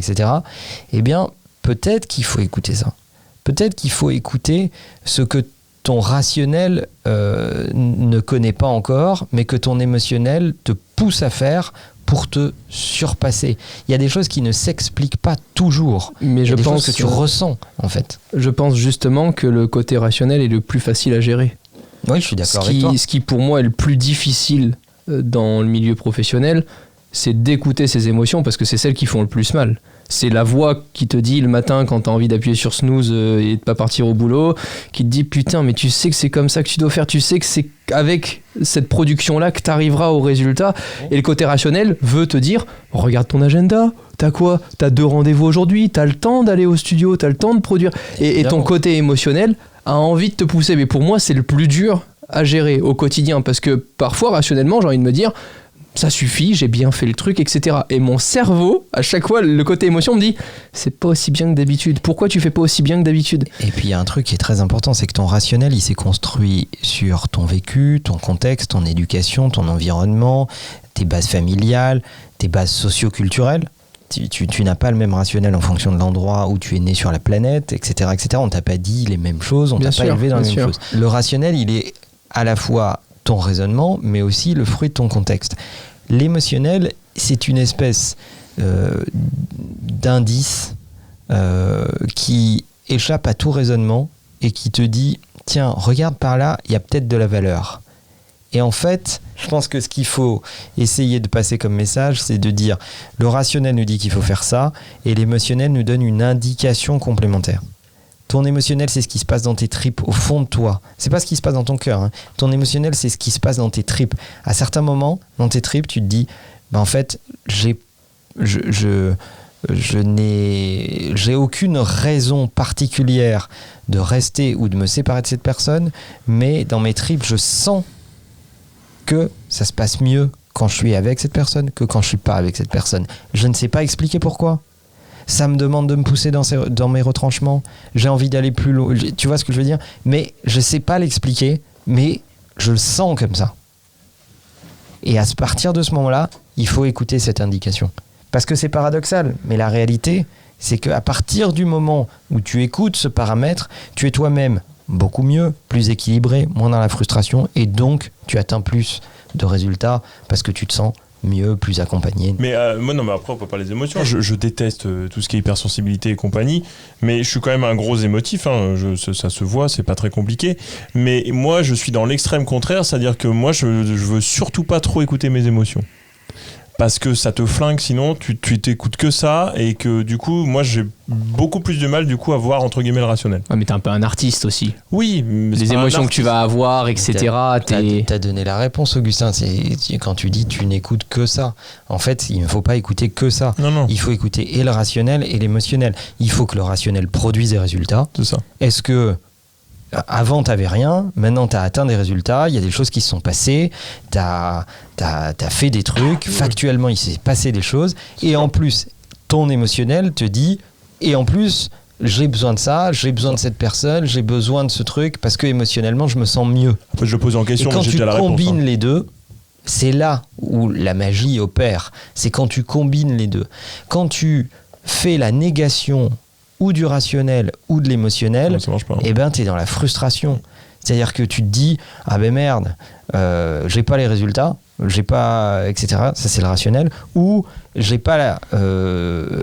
eh bien, peut-être qu'il faut écouter ça. Peut-être qu'il faut écouter ce que ton rationnel ne connaît pas encore, mais que ton émotionnel te pousse à faire pour te surpasser. Il y a des choses qui ne s'expliquent pas toujours. Mais je pense que tu ressens, en fait. Je pense justement que le côté rationnel est le plus facile à gérer. Oui, je suis d'accord avec toi. Ce qui pour moi est le plus difficile dans le milieu professionnel, c'est d'écouter ses émotions parce que c'est celles qui font le plus mal. C'est la voix qui te dit le matin quand t'as envie d'appuyer sur snooze et de pas partir au boulot, qui te dit putain mais tu sais que c'est comme ça que tu dois faire, tu sais que c'est avec cette production-là que t'arriveras au résultat. Et le côté rationnel veut te dire regarde ton agenda, t'as quoi ? T'as 2 rendez-vous aujourd'hui, t'as le temps d'aller au studio, t'as le temps de produire. Et ton côté émotionnel a envie de te pousser. Mais pour moi c'est le plus dur à gérer au quotidien, parce que parfois rationnellement j'ai envie de me dire ça suffit, j'ai bien fait le truc, etc. Et mon cerveau, à chaque fois, le côté émotion me dit c'est pas aussi bien que d'habitude. Pourquoi tu fais pas aussi bien que d'habitude ? Et puis il y a un truc qui est très important, c'est que ton rationnel, il s'est construit sur ton vécu, ton contexte, ton éducation, ton environnement, tes bases familiales, tes bases socio-culturelles. Tu n'as pas le même rationnel en fonction de l'endroit où tu es né sur la planète, etc. etc. On t'a pas dit les mêmes choses, on t'a pas élevé dans les mêmes choses. Le rationnel, il est à la fois ton raisonnement, mais aussi le fruit de ton contexte. L'émotionnel, c'est une espèce d'indice qui échappe à tout raisonnement et qui te dit « Tiens, regarde par là, il y a peut-être de la valeur ». Et en fait, je pense que ce qu'il faut essayer de passer comme message, c'est de dire le rationnel nous dit qu'il faut faire ça, et l'émotionnel nous donne une indication complémentaire. Ton émotionnel, c'est ce qui se passe dans tes tripes, au fond de toi. C'est pas ce qui se passe dans ton cœur. Hein. Ton émotionnel, c'est ce qui se passe dans tes tripes. À certains moments, dans tes tripes, tu te dis, en fait, j'ai aucune raison particulière de rester ou de me séparer de cette personne, mais dans mes tripes, je sens que ça se passe mieux quand je suis avec cette personne que quand je suis pas avec cette personne. Je ne sais pas expliquer pourquoi. Ça me demande de me pousser dans mes retranchements. J'ai envie d'aller plus loin. Tu vois ce que je veux dire ? Mais je ne sais pas l'expliquer, mais je le sens comme ça. Et à partir de ce moment-là, il faut écouter cette indication. Parce que c'est paradoxal, mais la réalité, c'est qu'à partir du moment où tu écoutes ce paramètre, tu es toi-même beaucoup mieux, plus équilibré, moins dans la frustration, et donc tu atteins plus de résultats parce que tu te sens mieux, plus accompagné. Mais moi, non, mais après, on peut parler des émotions. Je déteste tout ce qui est hypersensibilité et compagnie, mais je suis quand même un gros émotif. Hein. Ça se voit, c'est pas très compliqué. Mais moi, je suis dans l'extrême contraire, c'est-à-dire que moi, je veux surtout pas trop écouter mes émotions. Parce que ça te flingue, sinon tu t'écoutes que ça, et que du coup, moi j'ai beaucoup plus de mal du coup à voir entre guillemets le rationnel. Ouais, mais t'es un peu un artiste aussi. Oui, les émotions que tu vas avoir, etc. T'as donné la réponse, Augustin. C'est quand tu dis tu n'écoutes que ça. En fait, il ne faut pas écouter que ça. Non. Il faut écouter et le rationnel et l'émotionnel. Il faut que le rationnel produise des résultats. C'est ça. Est-ce que avant, tu n'avais rien, maintenant, tu as atteint des résultats, il y a des choses qui se sont passées, tu as fait des trucs, factuellement, il s'est passé des choses, et en plus, ton émotionnel te dit, et en plus, j'ai besoin de ça, j'ai besoin de cette personne, j'ai besoin de ce truc, parce que émotionnellement, je me sens mieux. Après, je le pose en question, et quand mais j'ai tu déjà la réponse. combines les deux, c'est là où la magie opère. C'est quand tu combines les deux. Quand tu fais la négation ou du rationnel ou de l'émotionnel, eh ben t'es dans la frustration. C'est-à-dire que tu te dis ah ben merde, j'ai pas les résultats, j'ai pas, etc. Ça c'est le rationnel. Ou j'ai pas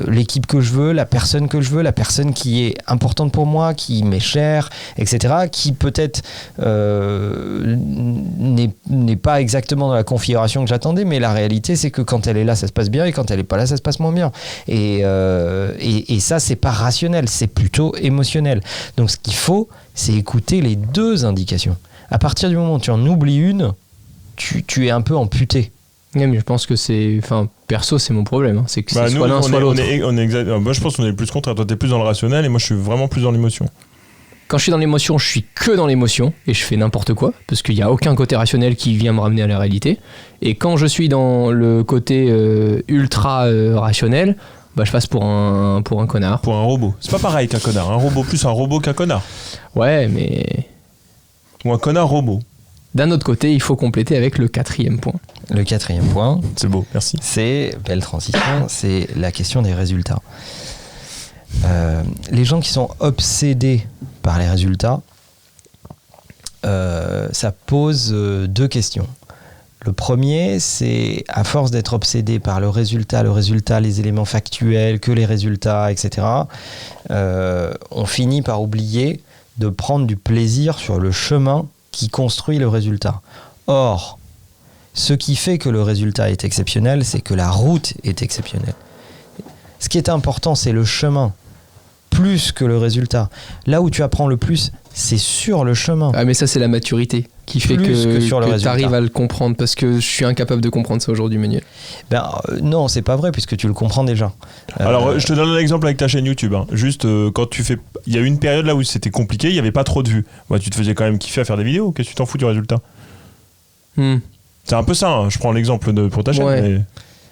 l'équipe que je veux, la personne que je veux, la personne qui est importante pour moi, qui m'est chère, etc. Qui peut-être n'est pas exactement dans la configuration que j'attendais, mais la réalité c'est que quand elle est là, ça se passe bien, et quand elle est pas là, ça se passe moins bien. Et ça c'est pas rationnel, c'est plutôt émotionnel. Donc ce qu'il faut, c'est écouter les deux indications. À partir du moment où tu en oublies une, tu es un peu amputé. Ouais, mais je pense que c'est... Enfin, perso, c'est mon problème. Hein. C'est que c'est soit l'un, soit l'autre. Moi, je pense qu'on est plus contraire. Toi, t'es plus dans le rationnel, et moi, je suis vraiment plus dans l'émotion. Quand je suis dans l'émotion, je suis que dans l'émotion, et je fais n'importe quoi, parce qu'il n'y a aucun côté rationnel qui vient me ramener à la réalité. Et quand je suis dans le côté ultra rationnel, bah, je passe pour un connard. Pour un robot. C'est pas pareil qu'un connard. Un robot plus un robot qu'un connard. Ouais, mais... Ou un connard robot. D'un autre côté, il faut compléter avec le 4e point. Le 4e point, c'est beau, merci. C'est, belle transition, c'est la question des résultats. Les gens qui sont obsédés par les résultats, ça pose deux questions. Le premier, c'est à force d'être obsédé par le résultat, les éléments factuels, que les résultats, etc., on finit par oublier de prendre du plaisir sur le chemin qui construit le résultat. Or, ce qui fait que le résultat est exceptionnel, c'est que la route est exceptionnelle. Ce qui est important, c'est le chemin, plus que le résultat. Là où tu apprends le plus, c'est sur le chemin. Ah mais ça c'est la maturité qui fait Plus que sur le tu résultat. arrives à le comprendre, parce que je suis incapable de comprendre ça aujourd'hui, Manuel. Non, c'est pas vrai, puisque tu le comprends déjà. Alors, je te donne un exemple avec ta chaîne YouTube. Hein. Juste, quand tu fais. Il y a eu une période là où c'était compliqué, il n'y avait pas trop de vues. Bah, tu te faisais quand même kiffer à faire des vidéos. Qu'est-ce que tu t'en fous du résultat? C'est un peu ça. Hein. Je prends l'exemple pour ta chaîne.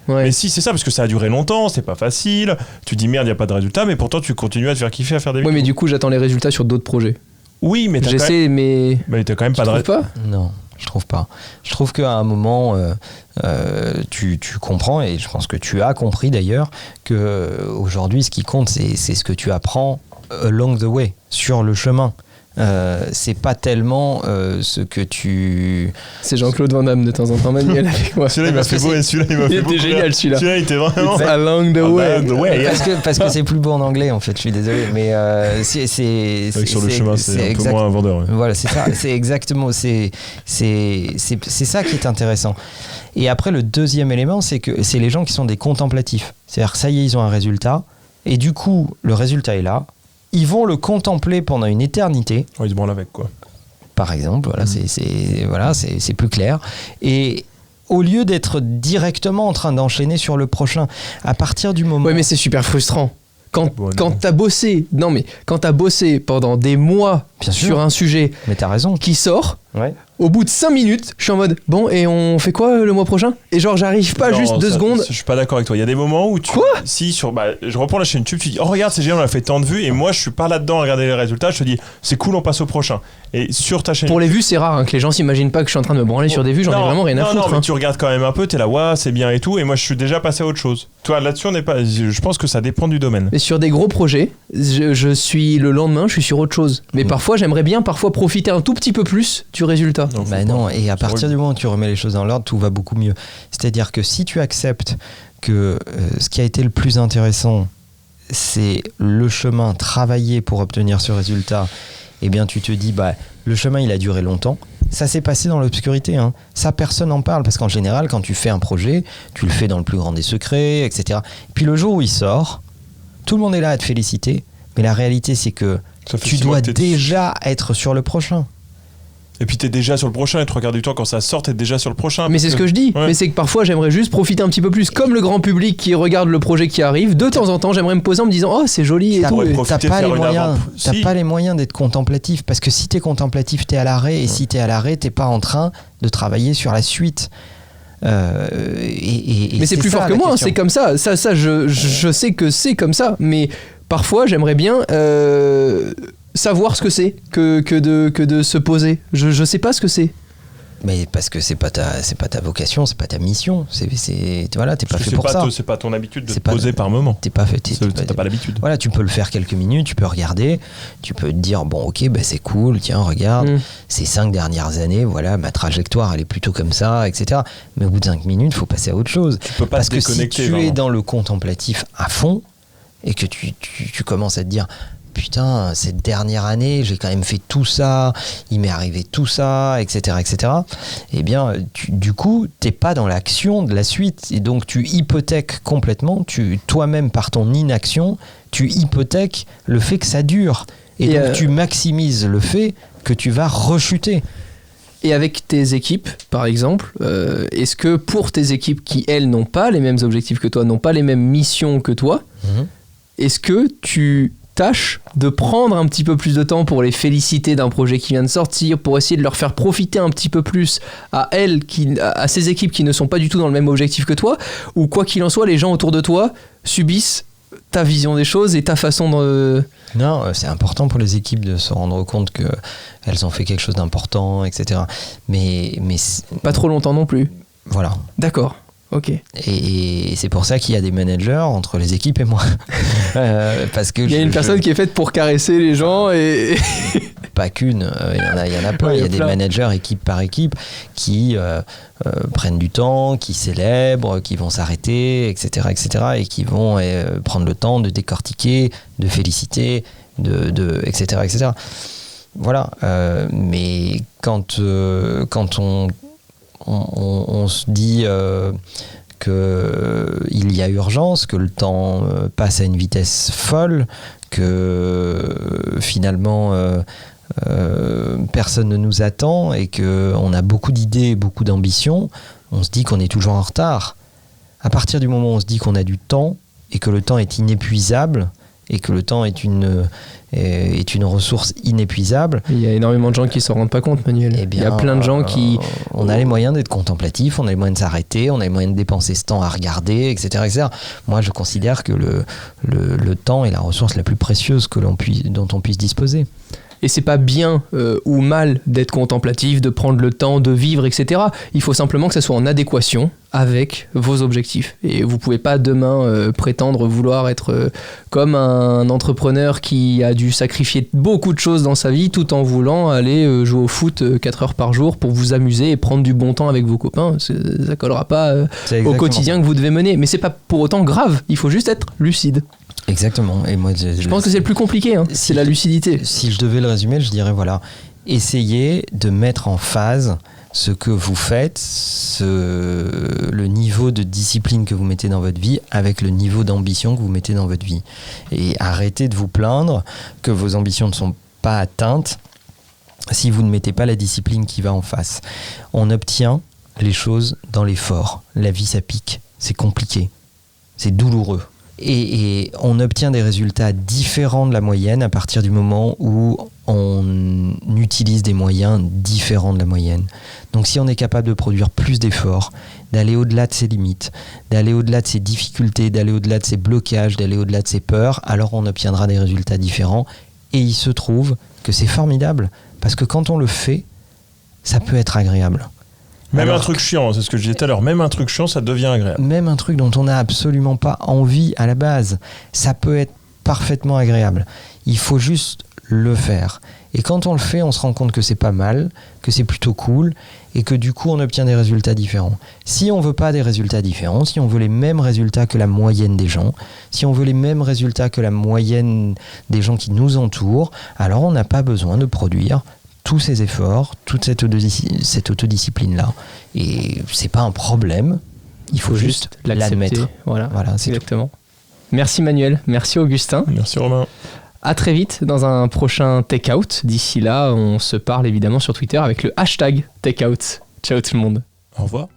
Ouais. Mais si, c'est ça, parce que ça a duré longtemps, c'est pas facile. Tu dis merde, il n'y a pas de résultat, mais pourtant tu continues à te faire kiffer à faire des vidéos. Ouais, mais du coup, j'attends les résultats sur d'autres projets. Oui, mais J'essaie, mais. Mais t'as quand même Tu pas de trouves résultat. pas? Non, je trouve pas. Je trouve qu'à un moment, tu comprends, et je pense que tu as compris d'ailleurs, que aujourd'hui, ce qui compte, c'est ce que tu apprends along the way, sur le chemin. C'est pas tellement ce que tu... C'est Jean-Claude Van Damme de temps en temps, Manuel, avec moi. Celui-là, il m'a fait beau, et celui-là, il m'a Il fait était beaucoup génial, rire. celui-là. Celui-là, il était vraiment... Along the way. Parce que c'est plus beau en anglais, en fait, je suis désolé, mais c'est Sur le chemin, c'est un peu moins un vendeur. Ouais. Voilà, c'est ça, c'est exactement, c'est ça qui est intéressant. Et après, le deuxième élément, c'est que c'est les gens qui sont des contemplatifs. C'est-à-dire que ça y est, ils ont un résultat, et du coup, le résultat est là. Ils vont le contempler pendant une éternité. Ouais, ils se branlent avec, quoi. Par exemple, voilà, c'est plus clair. Et au lieu d'être directement en train d'enchaîner sur le prochain, à partir du moment... Ouais, mais c'est super frustrant. Quand t'as bossé, quand t'as bossé pendant des mois Bien sûr. sur un sujet Mais t'as raison. qui sort, Ouais. au bout de 5 minutes, je suis en mode bon, et on fait quoi le mois prochain? Et genre, j'arrive pas Non, juste 2 ça, secondes. Je suis pas d'accord avec toi. Il y a des moments où tu. Quoi? Si, je reprends la chaîne YouTube, tu dis, oh regarde, c'est génial, on a fait tant de vues, et moi je suis pas là-dedans à regarder les résultats, je te dis, c'est cool, on passe au prochain. Et sur ta chaîne. Pour les vues, c'est rare que les gens s'imaginent pas que je suis en train de me branler sur des vues, j'en ai vraiment rien à foutre. Non, mais hein. tu regardes quand même un peu, t'es là, ouais, c'est bien et tout, et moi je suis déjà passé à autre chose. Toi, là-dessus, on n'est pas. Je pense que ça dépend du domaine. Mais sur des gros projets, je suis le lendemain, je suis sur autre chose. Mais parfois, j'aimerais bien profiter un tout petit peu plus du résultat. Non, faut Bah pas. non, et à C'est partir horrible. du moment où tu remets les choses dans l'ordre, tout va beaucoup mieux. C'est-à-dire que si tu acceptes que ce qui a été le plus intéressant, c'est le chemin travaillé pour obtenir ce résultat, eh bien tu te dis, bah, le chemin il a duré longtemps. Ça s'est passé dans l'obscurité. Hein. Ça, personne n'en parle, parce qu'en général, quand tu fais un projet, tu le fais dans le plus grand des secrets, etc. Puis le jour où il sort, tout le monde est là à te féliciter, mais la réalité c'est que Ça fait tu 6 mois dois que t'es dessus. déjà être sur le prochain. Et puis t'es déjà sur le prochain, et tu regardes du temps quand ça sort, t'es déjà sur le prochain. Mais c'est ce que je dis. Ouais. Mais c'est que parfois j'aimerais juste profiter un petit peu plus. Comme le grand public qui regarde le projet qui arrive, de temps en temps j'aimerais me poser en me disant oh c'est joli et T'as tout. ouais, Et- profiter, T'as pas faire les une moyens, avant- t'as Si. pas les moyens d'être contemplatif, parce que si t'es contemplatif, t'es à l'arrêt, et si t'es à l'arrêt, t'es pas en train de travailler sur la suite. Mais c'est plus ça, fort que la moi, hein, question. c'est comme ça. Ça je sais que c'est comme ça. Mais parfois j'aimerais bien savoir ce que c'est que de se poser. Je sais pas ce que c'est. Mais parce que c'est pas ta vocation, c'est pas ta mission. Voilà, t'es pas Parce que fait pour ça. c'est pas ton habitude de C'est te pas- poser par moment. T'es pas fait. T'as pas l'habitude. Voilà, tu peux le faire quelques minutes, tu peux regarder, tu peux te dire bon ok, bah, c'est cool, tiens regarde, ces 5 dernières années, voilà, ma trajectoire elle est plutôt comme ça, etc. Mais au bout de 5 minutes, faut passer à autre chose. Tu peux pas Parce te que si déconnecter. tu es vraiment. dans le contemplatif à fond et que tu commences à te dire putain, cette dernière année, j'ai quand même fait tout ça, il m'est arrivé tout ça, etc., eh bien, du coup, t'es pas dans l'action de la suite, et donc tu hypothèques complètement, toi-même, par ton inaction, tu hypothèques le fait que ça dure, et donc tu maximises le fait que tu vas rechuter. Et avec tes équipes, par exemple, est-ce que pour tes équipes qui, elles, n'ont pas les mêmes objectifs que toi, n'ont pas les mêmes missions que toi, est-ce que tu tâches de prendre un petit peu plus de temps pour les féliciter d'un projet qui vient de sortir, pour essayer de leur faire profiter un petit peu plus à elles, à ces équipes qui ne sont pas du tout dans le même objectif que toi, ou quoi qu'il en soit, les gens autour de toi subissent ta vision des choses et ta façon de... Non, c'est important pour les équipes de se rendre compte qu'elles ont fait quelque chose d'important, etc. Mais Pas trop longtemps non plus. voilà. D'accord. Ok. Et c'est pour ça qu'il y a des managers entre les équipes et moi. Parce que Il y a une personne qui est faite pour caresser les gens et... Pas qu'une, il y en a plein. Ouais, Il y a des plein. managers équipe par équipe qui prennent du temps, qui célèbrent, qui vont s'arrêter, etc., et qui vont prendre le temps de décortiquer, de féliciter, etc. Voilà. Mais quand on se dit qu'il y a urgence, que le temps passe à une vitesse folle, que finalement personne ne nous attend et qu'on a beaucoup d'idées, beaucoup d'ambitions, on se dit qu'on est toujours en retard. À partir du moment où on se dit qu'on a du temps et que le temps est inépuisable et que le temps est une ressource inépuisable. Il y a énormément de gens qui ne s'en rendent pas compte, Manuel. Eh bien, il y a plein de gens qui... On a les moyens d'être contemplatifs, on a les moyens de s'arrêter, on a les moyens de dépenser ce temps à regarder, etc. etc. Moi, je considère que le temps est la ressource la plus précieuse dont on puisse disposer. Et c'est pas bien ou mal d'être contemplatif, de prendre le temps, de vivre, etc. Il faut simplement que ça soit en adéquation avec vos objectifs. Et vous pouvez pas demain prétendre vouloir être comme un entrepreneur qui a dû sacrifier beaucoup de choses dans sa vie tout en voulant aller jouer au foot 4 heures par jour pour vous amuser et prendre du bon temps avec vos copains. Ça collera pas au quotidien que vous devez mener. Mais c'est pas pour autant grave, il faut juste être lucide. Exactement. Et moi, je pense que c'est le plus compliqué, c'est la lucidité. Si je devais le résumer, je dirais voilà, essayez de mettre en phase ce que vous faites, le niveau de discipline que vous mettez dans votre vie avec le niveau d'ambition que vous mettez dans votre vie. Et arrêtez de vous plaindre que vos ambitions ne sont pas atteintes si vous ne mettez pas la discipline qui va en face. On obtient les choses dans l'effort. La vie, ça pique, c'est compliqué, c'est douloureux. Et on obtient des résultats différents de la moyenne à partir du moment où on utilise des moyens différents de la moyenne. Donc si on est capable de produire plus d'efforts, d'aller au-delà de ses limites, d'aller au-delà de ses difficultés, d'aller au-delà de ses blocages, d'aller au-delà de ses peurs, alors on obtiendra des résultats différents. Et il se trouve que c'est formidable, parce que quand on le fait, ça peut être agréable. Même un truc chiant, c'est ce que je disais tout à l'heure, même un truc chiant, ça devient agréable. Même un truc dont on n'a absolument pas envie à la base, ça peut être parfaitement agréable. Il faut juste le faire. Et quand on le fait, on se rend compte que c'est pas mal, que c'est plutôt cool, et que du coup, on obtient des résultats différents. Si on veut pas des résultats différents, si on veut les mêmes résultats que la moyenne des gens, si on veut les mêmes résultats que la moyenne des gens qui nous entourent, alors on n'a pas besoin de produire tous ces efforts, toute cette autodiscipline-là. Et c'est pas un problème, il faut juste l'admettre. Voilà, c'est exactement. Tout. Merci Manuel, merci Augustin. Merci Romain. À très vite dans un prochain Take-Out. D'ici là, on se parle évidemment sur Twitter avec le hashtag Take-Out. Ciao tout le monde. Au revoir.